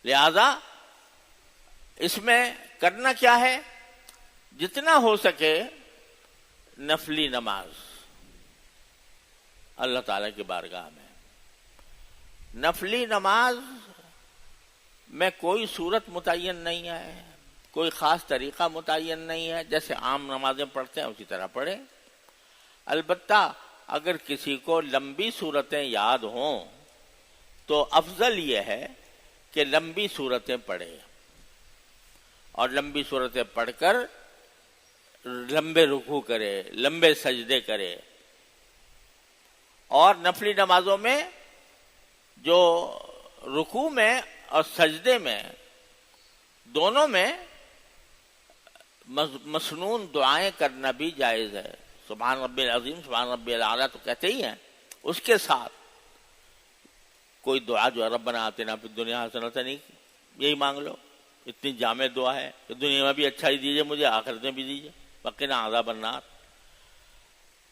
لہذا اس میں کرنا کیا ہے؟ جتنا ہو سکے نفلی نماز اللہ تعالیٰ کی بارگاہ میں. نفلی نماز میں کوئی صورت متعین نہیں ہے، کوئی خاص طریقہ متعین نہیں ہے، جیسے عام نمازیں پڑھتے ہیں اسی طرح پڑھیں. البتہ اگر کسی کو لمبی صورتیں یاد ہوں تو افضل یہ ہے کہ لمبی صورتیں پڑھے اور لمبی صورتیں پڑھ کر لمبے رکوع کرے، لمبے سجدے کرے. اور نفلی نمازوں میں جو رکوع میں اور سجدے میں دونوں میں مسنون دعائیں کرنا بھی جائز ہے. سبحان ربی العظیم، سبحان ربی الاعلیٰ تو کہتے ہی ہیں، اس کے ساتھ کوئی دعا جو ربنا آتنا فی الدنیا حسنۃ نہیں، یہی مانگ لو. اتنی جامع دعا ہے کہ دنیا میں بھی اچھا ہی دیجیے مجھے، آخرت میں بھی دیجیے، وقنا عذاب النار.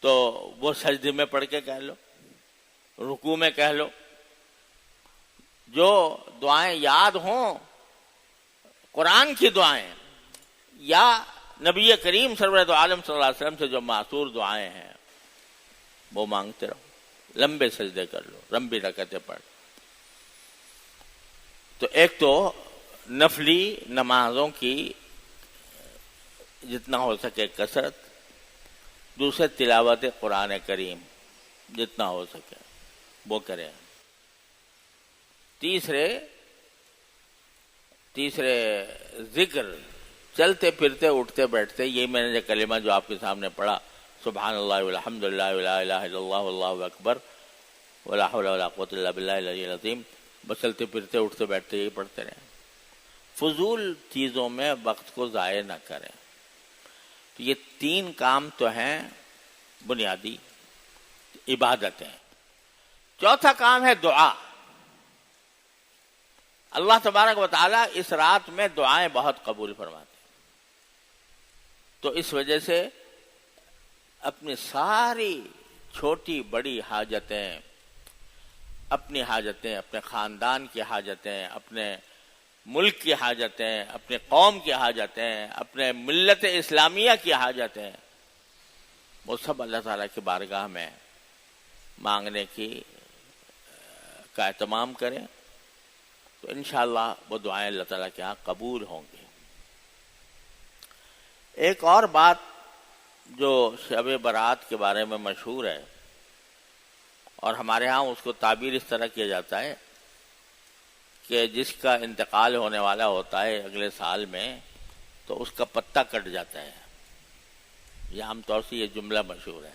تو وہ سجدے میں پڑھ کے کہہ لو، رکوع میں کہہ لو. جو دعائیں یاد ہوں قرآن کی دعائیں یا نبی کریم سرورت عالم صلی اللہ علیہ وسلم سے جو معثور دعائیں ہیں وہ مانگتے رہو، لمبے سجدے کر لو، لمبی رکعتیں پڑھ. تو ایک تو نفلی نمازوں کی جتنا ہو سکے کثرت، دوسرے تلاوت قرآن کریم جتنا ہو سکے وہ کریں. تیسرے ذکر چلتے پھرتے اٹھتے بیٹھتے، یہ میں نے کلمہ جو آپ کے سامنے پڑھا، سبحان اللہ والحمد للہ ولا الہ الا اللہ واللہ اکبر ولا حول ولا قوۃ الا باللہ العلی العظیم، بس چلتے پھرتے اٹھتے بیٹھتے یہی پڑھتے رہیں. فضول چیزوں میں وقت کو ضائع نہ کریں. تو یہ 3 کام تو ہیں بنیادی عبادتیں. چوتھا کام ہے دعا. اللہ تبارک و تعالیٰ اس رات میں دعائیں بہت قبول فرماتے ہیں. تو اس وجہ سے اپنی ساری چھوٹی بڑی حاجتیں، اپنی حاجتیں، اپنے خاندان کی حاجتیں، اپنے ملک کی حاجتیں، اپنے قوم کی حاجتیں، اپنے ملت اسلامیہ کی حاجتیں، وہ سب اللہ تعالیٰ کی بارگاہ میں مانگنے کا اہتمام کریں. تو انشاءاللہ وہ دعائیں اللہ تعالیٰ کے ہاں قبول ہوں گی. ایک اور بات جو شب برات کے بارے میں مشہور ہے، اور ہمارے ہاں اس کو تعبیر اس طرح کیا جاتا ہے کہ جس کا انتقال ہونے والا ہوتا ہے اگلے سال میں تو اس کا پتا کٹ جاتا ہے. یہ عام طور سے یہ جملہ مشہور ہے.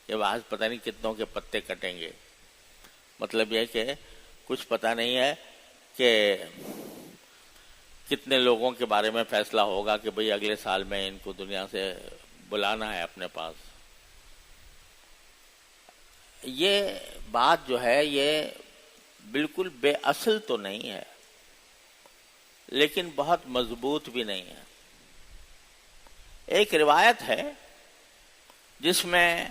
یہ بعض پتہ نہیں کتنوں کے پتے کٹیں گے. مطلب یہ کہ کچھ پتہ نہیں ہے کہ کتنے لوگوں کے بارے میں فیصلہ ہوگا کہ بھئی اگلے سال میں ان کو دنیا سے بلانا ہے اپنے پاس. یہ بات جو ہے یہ بالکل بے اصل تو نہیں ہے، لیکن بہت مضبوط بھی نہیں ہے. ایک روایت ہے جس میں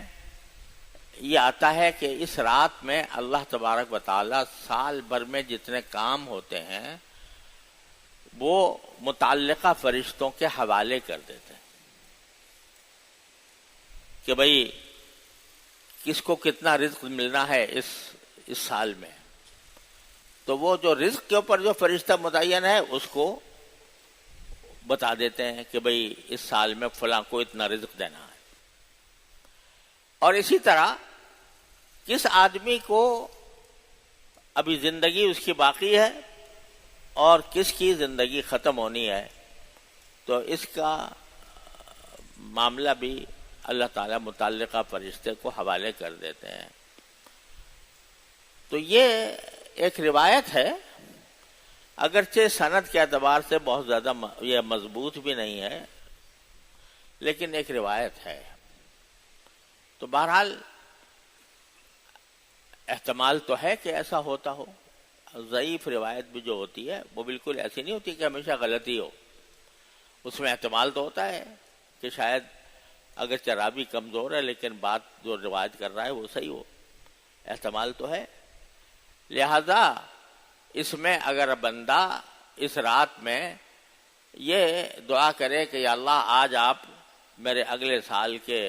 یہ آتا ہے کہ اس رات میں اللہ تبارک و تعالی سال بھر میں جتنے کام ہوتے ہیں وہ متعلقہ فرشتوں کے حوالے کر دیتے ہیں کہ بھئی کس کو کتنا رزق ملنا ہے اس سال میں. تو وہ جو رزق کے اوپر جو فرشتہ متعین ہے اس کو بتا دیتے ہیں کہ بھئی اس سال میں فلاں کو اتنا رزق دینا ہے. اور اسی طرح کس آدمی کو ابھی زندگی اس کی باقی ہے اور کس کی زندگی ختم ہونی ہے، تو اس کا معاملہ بھی اللہ تعالیٰ متعلقہ فرشتے کو حوالے کر دیتے ہیں. تو یہ ایک روایت ہے، اگرچہ سند کے اعتبار سے بہت زیادہ یہ مضبوط بھی نہیں ہے، لیکن ایک روایت ہے. تو بہرحال احتمال تو ہے کہ ایسا ہوتا ہو. ضعیف روایت بھی جو ہوتی ہے وہ بالکل ایسی نہیں ہوتی کہ ہمیشہ غلطی ہو. اس میں احتمال تو ہوتا ہے کہ شاید اگر چرابی کمزور ہے لیکن بات جو روایت کر رہا ہے وہ صحیح ہو. احتمال تو ہے. لہذا اس میں اگر بندہ اس رات میں یہ دعا کرے کہ یا اللہ آج آپ میرے اگلے سال کے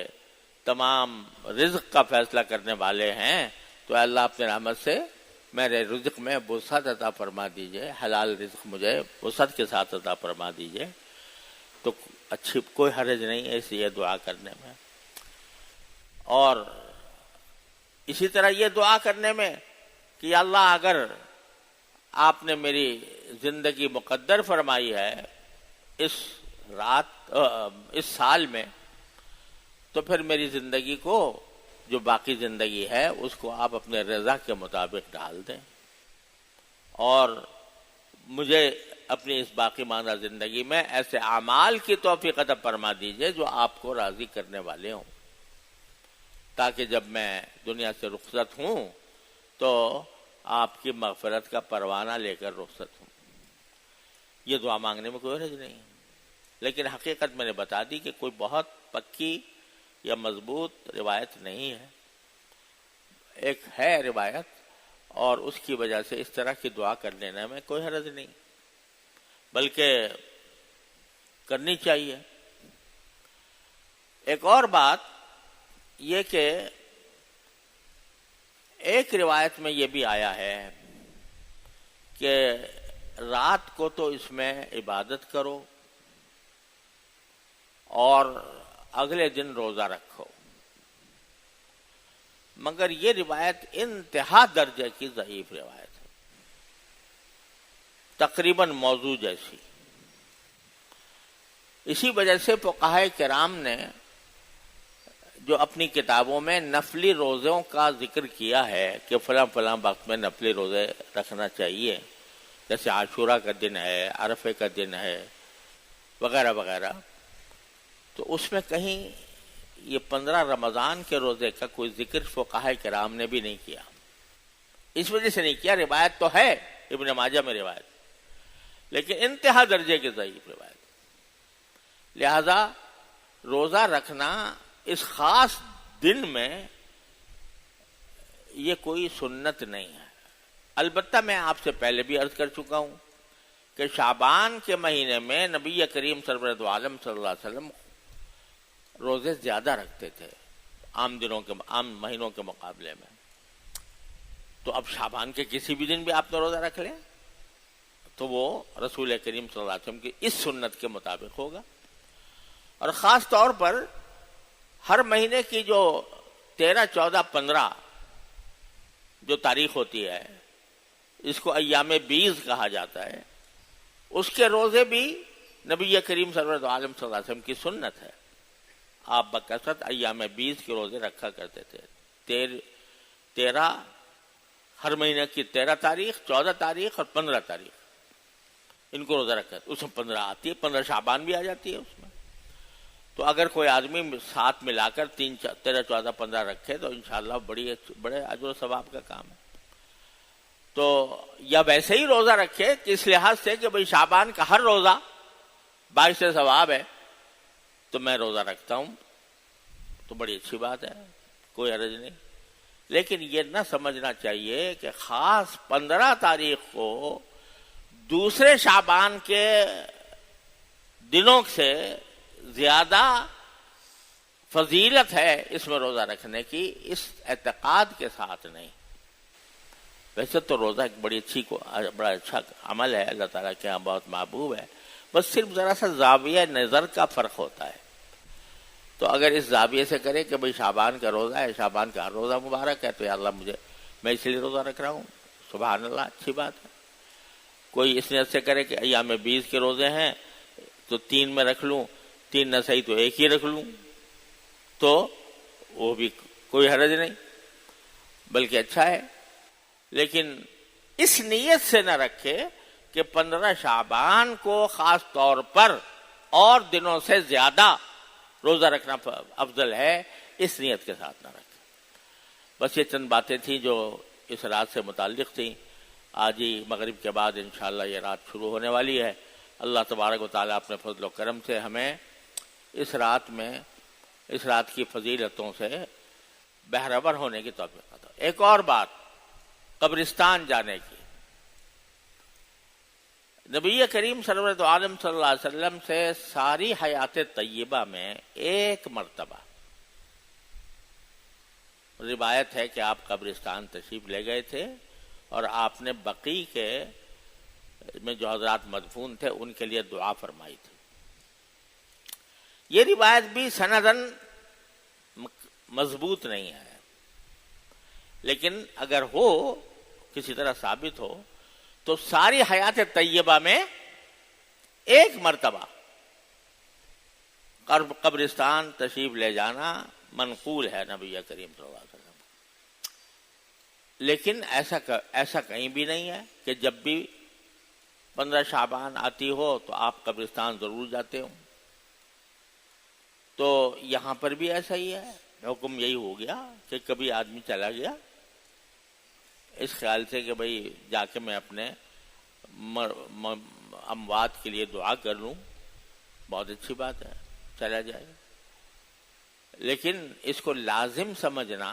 تمام رزق کا فیصلہ کرنے والے ہیں، تو اللہ اپنے رحمت سے میرے رزق میں وسعت عطا فرما دیجئے، حلال رزق مجھے وسعت کے ساتھ عطا فرما دیجئے، تو اچھی کوئی حرج نہیں ہے اس لیے دعا کرنے میں۔ اور اسی طرح یہ دعا کرنے میں کہ یا اللہ اگر آپ نے میری زندگی مقدر فرمائی ہے اس سال میں، تو پھر میری زندگی کو، جو باقی زندگی ہے اس کو آپ اپنے رضا کے مطابق ڈال دیں، اور مجھے اپنی اس باقی ماندہ زندگی میں ایسے اعمال کی توفیق عطا فرما دیجئے جو آپ کو راضی کرنے والے ہوں، تاکہ جب میں دنیا سے رخصت ہوں تو آپ کی مغفرت کا پروانہ لے کر رخصت ہوں۔ یہ دعا مانگنے میں کوئی حرج نہیں، لیکن حقیقت میں نے بتا دی کہ کوئی بہت پکی یا مضبوط روایت نہیں ہے، ایک ہے روایت، اور اس کی وجہ سے اس طرح کی دعا کر لینے میں کوئی حرج نہیں، بلکہ کرنی چاہیے۔ ایک اور بات یہ کہ ایک روایت میں یہ بھی آیا ہے کہ رات کو تو اس میں عبادت کرو اور اگلے دن روزہ رکھو، مگر یہ روایت انتہا درجے کی ضعیف روایت ہے، تقریباً موضوع جیسی۔ اسی وجہ سے فقہائے کرام نے جو اپنی کتابوں میں نفلی روزوں کا ذکر کیا ہے کہ فلاں فلاں وقت میں نفلی روزے رکھنا چاہیے، جیسے عاشورہ کا دن ہے، عرفے کا دن ہے، وغیرہ وغیرہ، تو اس میں کہیں یہ 15 رمضان کے روزے کا کوئی ذکر فقہائے کرام نے بھی نہیں کیا۔ اس وجہ سے نہیں کیا، روایت تو ہے ابن ماجہ میں روایت، لیکن انتہا درجے کی ضعیف روایت، لہذا روزہ رکھنا اس خاص دن میں یہ کوئی سنت نہیں ہے۔ البتہ میں آپ سے پہلے بھی عرض کر چکا ہوں کہ شعبان کے مہینے میں نبی کریم سرور دو عالم صلی اللہ علیہ وسلم روزے زیادہ رکھتے تھے عام مہینوں کے مقابلے میں، تو اب شعبان کے کسی بھی دن بھی آپ نے روزہ رکھ لیں تو وہ رسول کریم صلی اللہ علیہ وسلم کی اس سنت کے مطابق ہوگا۔ اور خاص طور پر ہر مہینے کی جو 13، 14، 15 جو تاریخ ہوتی ہے، اس کو ایام بیض کہا جاتا ہے، اس کے روزے بھی نبی کریم سرور دو عالم صلی اللہ علیہ وسلم کی سنت ہے۔ آپ بکثرت ایام بیض کے روزے رکھا کرتے تھے، 13 ہر مہینے کی 13 تاریخ، 14 تاریخ اور 15 تاریخ، ان کو روزہ رکھا، اس میں 15 آتی ہے، 15 شعبان بھی آ جاتی ہے اس میں۔ تو اگر کوئی آدمی ساتھ ملا کر 13، 14، 15 رکھے تو انشاءاللہ بڑے اجر و ثواب کا کام ہے۔ تو یا ویسے ہی روزہ رکھے کہ اس لحاظ سے کہ بھئی شعبان کا ہر روزہ باعث ثواب ہے تو میں روزہ رکھتا ہوں، تو بڑی اچھی بات ہے، کوئی حرج نہیں۔ لیکن یہ نہ سمجھنا چاہیے کہ خاص 15 تاریخ کو دوسرے شعبان کے دنوں سے زیادہ فضیلت ہے اس میں روزہ رکھنے کی، اس اعتقاد کے ساتھ نہیں۔ ویسے تو روزہ ایک بڑا اچھا عمل ہے، اللہ تعالیٰ کے یہاں بہت محبوب ہے، بس صرف ذرا سا زاویہ نظر کا فرق ہوتا ہے۔ تو اگر اس زاویے سے کرے کہ بھئی شعبان کا روزہ ہے، شعبان کا ہر روزہ مبارک ہے، تو یا اللہ میں اس لیے روزہ رکھ رہا ہوں، سبحان اللہ، اچھی بات ہے۔ کوئی اس نیت سے کرے کہ ایام بیض کے روزے ہیں تو 3 میں رکھ لوں، 3 نہ صحیح تو 1 ہی رکھ لوں، تو وہ بھی کوئی حرج نہیں، بلکہ اچھا ہے۔ لیکن اس نیت سے نہ رکھے کہ 15 شعبان کو خاص طور پر اور دنوں سے زیادہ روزہ رکھنا افضل ہے، اس نیت کے ساتھ نہ رکھے۔ بس یہ چند باتیں تھیں جو اس رات سے متعلق تھیں۔ آج ہی مغرب کے بعد انشاءاللہ یہ رات شروع ہونے والی ہے۔ اللہ تبارک و تعالیٰ اپنے فضل و کرم سے ہمیں اس رات کی فضیلتوں سے بہرور ہونے کی توفیق عطا۔ ایک اور بات قبرستان جانے کی، نبی کریم سرورت عالم صلی اللہ علیہ وسلم سے ساری حیات طیبہ میں ایک مرتبہ روایت ہے کہ آپ قبرستان تشریف لے گئے تھے اور آپ نے بقیع کے میں جو حضرات مدفون تھے ان کے لیے دعا فرمائی تھی. یہ روایت بھی سندن مضبوط نہیں ہے، لیکن اگر ہو کسی طرح ثابت ہو تو ساری حیات طیبہ میں ایک مرتبہ قبرستان تشریف لے جانا منقول ہے نبی کریم صلی اللہ علیہ وسلم. لیکن ایسا کہیں بھی نہیں ہے کہ جب بھی 15 شعبان آتی ہو تو آپ قبرستان ضرور جاتے ہوں. تو یہاں پر بھی ایسا ہی ہے، حکم یہی ہو گیا کہ کبھی آدمی چلا گیا اس خیال سے کہ بھئی جا کے میں اپنے اموات کے لیے دعا کر لوں، بہت اچھی بات ہے، چلا جائے. لیکن اس کو لازم سمجھنا،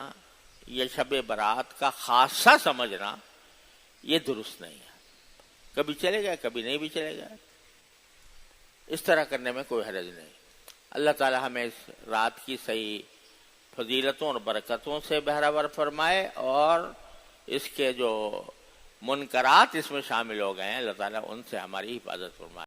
یہ شب برات کا خاصہ سمجھنا، یہ درست نہیں ہے. کبھی چلے گئے کبھی نہیں بھی چلے گئے، اس طرح کرنے میں کوئی حرج نہیں. اللہ تعالی ہمیں اس رات کی صحیح فضیلتوں اور برکتوں سے بہرہور فرمائے، اور اس کے جو منکرات اس میں شامل ہو گئے ہیں اللہ تعالیٰ ان سے ہماری حفاظت فرمائے.